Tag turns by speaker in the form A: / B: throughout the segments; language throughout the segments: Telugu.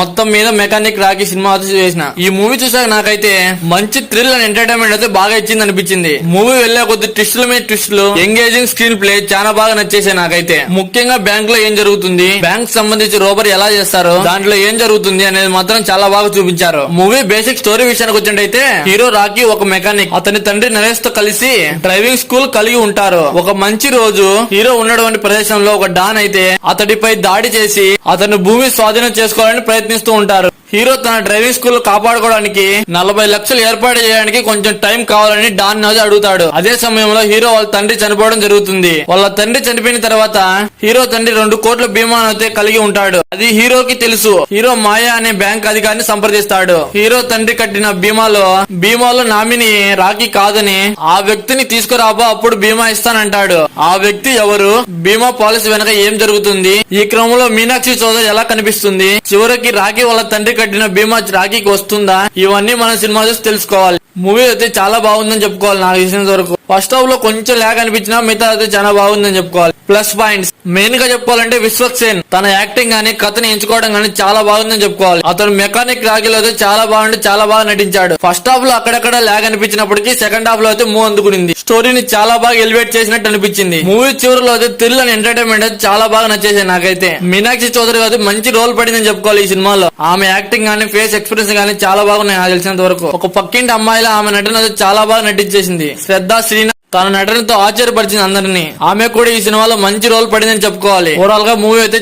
A: మొత్తం మీద మెకానిక్ రాకీ సినిమా వచ్చి చేసిన. ఈ మూవీ చూసాక నాకైతే మంచి థ్రిల్ అండ్ ఎంటర్టైన్మెంట్ అయితే బాగా ఇచ్చింది అనిపించింది. మూవీ వెళ్లే కొద్ది ట్విస్టుల మీద ట్విస్టులు, ఎంగేజింగ్ స్క్రీన్ ప్లే చాలా బాగా నచ్చేసాయి నాకైతే. ముఖ్యంగా బ్యాంక్ లో ఏం జరుగుతుంది, బ్యాంక్ సంబంధించి రోబరీ ఎలా చేస్తారు, దాంట్లో ఏం జరుగుతుంది అనేది మాత్రం చాలా బాగా చూపించారు. మూవీ బేసిక్ స్టోరీ విషయానికి వచ్చినట్టయితే హీరో రాకీ ఒక మెకానిక్, అతని తండ్రి నరేష్ తో కలిసి డ్రైవింగ్ స్కూల్ కలిగి ఉంటారు. ఒక మంచి రోజు హీరో ఉన్నటువంటి ప్రదేశంలో ఒక డాన్ అయితే అతడిపై దాడి చేసి అతను భూమి స్వాధీనం చేసుకోవాలని ప్రయత్నిస్తూ ఉంటారు. హీరో తన డ్రైవింగ్ స్కూల్ కాపాడుకోవడానికి 40 లక్షలు ఏర్పాటు చేయడానికి కొంచెం టైం కావాలని డాన్ నది అడుగుతాడు. అదే సమయంలో హీరో వాళ్ళ తండ్రి చనిపోవడం జరుగుతుంది. వాళ్ళ తండ్రి చనిపోయిన తర్వాత హీరో తండ్రి 2 కోట్ల బీమాను అయితే కలిగి ఉంటాడు. అది హీరోకి తెలుసు. హీరో మాయా అనే బ్యాంక్ అధికారిని సంప్రదిస్తాడు. హీరో తండ్రి కట్టిన బీమాలో నామిని రాకీ కాదని ఆ వ్యక్తిని తీసుకురాబో, అప్పుడు బీమా ఇస్తానంటాడు. ఆ వ్యక్తి ఎవరు, బీమా పాలసీ వెనక ఏం జరుగుతుంది, ఈ క్రమంలో మీనాక్షి చౌదరి ఎలా కనిపిస్తుంది, చివరికి రాకీ వాళ్ళ తండ్రి కట్టిన బీమా రాకీకి వస్తుందా, ఇవన్నీ మనం సినిమా చూసి తెలుసుకోవాలి. మూవీ అయితే చాలా బాగుందని చెప్పుకోవాలి. నాకు తెలిసినంత వరకు ఫస్ట్ హాఫ్ లో కొంచెం ల్యాగ్ అనిపించినా మిగతా అయితే చాలా బాగుందని చెప్పుకోవాలి. ప్లస్ పాయింట్స్ మెయిన్ గా చెప్పుకోవాలంటే విశ్వక్ సేన్ తన యాక్టింగ్ గానీ కథని ఎంచుకోవడం గానీ చాలా బాగుందని చెప్పుకోవాలి. అతను మెకానిక్ రాకీలో అయితే చాలా బాగా నటించాడు. ఫస్ట్ హాఫ్ లో అక్కడక్కడ ల్యాగ్ అనిపించినప్పటికీ సెకండ్ హాఫ్ లో అయితే మూవ్ అందుకునింది. స్టోరీని చాలా బాగా ఎలివేట్ చేసినట్టు అనిపించింది. మూవీ చివరిలో అయితే థ్రిల్ అండ్ ఎంటర్టైన్మెంట్ అయితే చాలా బాగా నచ్చేసాయి నాకైతే. మీనాక్షి చౌదరి అయితే మంచి రోల్ పడిందని చెప్పుకోవాలి ఈ సినిమాలో. ఆమె యాక్టింగ్ గానీ ఫేస్ ఎక్స్ప్రెషన్ గానీ చాలా బాగున్నాయి నాకు తెలిసినంత వరకు. ఒక పక్కింటి అమ్మాయిలో ఆమె నటన చాలా బాగా నటించేసింది. శ్రద్ధ శ్రీనాథ్ తన నటనతో ఆశ్చర్యపరిచింది అందరినీ. ఆమె కూడా ఈ సినిమాలో మంచి రోల్ పడిందని చెప్పుకోవాలి. ఓవరాల్ గా మూవీ అయితే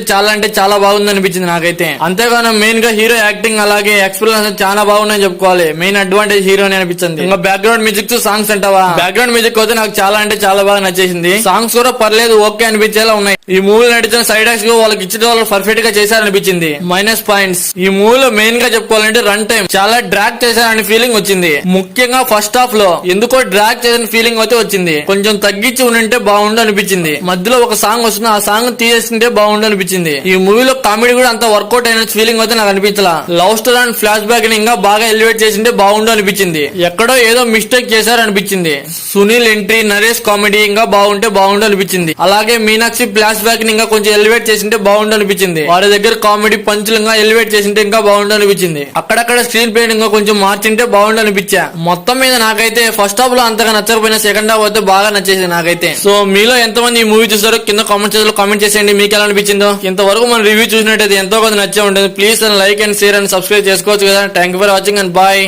A: చాలా బాగుంది అనిపించింది నాకైతే. అంతేగాను మెయిన్ గా హీరో యాక్టింగ్ అలాగే ఎక్స్ప్రెషన్ చాలా బాగుందని చెప్పుకోవాలి. మెయిన్ అడ్వాంటేజ్ హీరోని అనిపించింది. ఇంకా బ్యాక్గ్రౌండ్ మ్యూజిక్ సాంగ్స్ అంటావా, బ్యాక్గ్రౌండ్ మ్యూజిక్ అయితే నాకు చాలా బాగా నచ్చేసింది. సాంగ్స్ కూడా పర్లేదు, ఓకే అనిపించేలా ఉన్నాయి. ఈ మూవీ నడిచిన సైడ్ యాక్ట్స్ వాళ్ళకి ఇచ్చిన వాళ్ళు పర్ఫెక్ట్ గా చేశారనిపించింది. మైనస్ పాయింట్స్ ఈ మూవీలో మెయిన్ గా చెప్పుకోవాలంటే రన్ టైం చాలా డ్రాగ్ చేశారని ఫీలింగ్ వచ్చింది. ముఖ్యంగా ఫస్ట్ హాఫ్ లో ఎందుకో డ్రాగ్ చేసిన ఫీలింగ్ అయితే వచ్చింది. కొంచెం తగ్గించి ఉంటే బాగుండు అనిపించింది. మధ్యలో ఒక సాంగ్ వస్తుంది, ఆ సాంగ్ తీసేస్తుంటే బాగుండు అనిపించింది. ఈ మూవీలో కామెడీ కూడా అంత వర్కౌట్ అయిన ఫీలింగ్ అయితే నాకు అనిపించలా. Love story and flashback ని ఇంకా బాగా ఎలివేట్ చేసింటే బాగుండు అనిపించింది. ఎక్కడో ఏదో మిస్టేక్ చేశారు అనిపించింది. సునీల్ ఎంట్రీ, నరేష్ కామెడీ ఇంకా బాగుండు అనిపించింది. అలాగే మీనాక్షి ఫ్లాష్ బ్యాక్ ని ఇంకా కొంచెం ఎలివేట్ చేసింటే బాగుండు అనిపించింది. వారి దగ్గర కామెడీ పంచులు ఇంకా ఎలివేట్ చేసింటే ఇంకా బాగుండు అనిపించింది. అక్కడక్కడ స్క్రీన్ ప్లే ఇంకా కొంచెం మార్చింటే బాగుండు అనిపించా. మొత్తం మీద నాకైతే ఫస్ట్ హాఫ్ లో అంతగా నచ్చకపోయినా సెకండ్ హాఫ్ అయితే బాగా నచ్చేసింది నాకైతే. సో మీలో ఎంతమంది ఈ మూవీ చూసారో కింద కామెంట్ సెక్షన్ లో కామెంట్ చేసేయండి. మీకు ఎలా అనిపించిందో. ఇంతవరకు మన రివ్యూ చూసినట్టయితే ఎంతో కొంత నచ్చే ఉంటుంది. Please like and share and subscribe చేసుకోవచ్చు కదా. Thank you for watching and bye.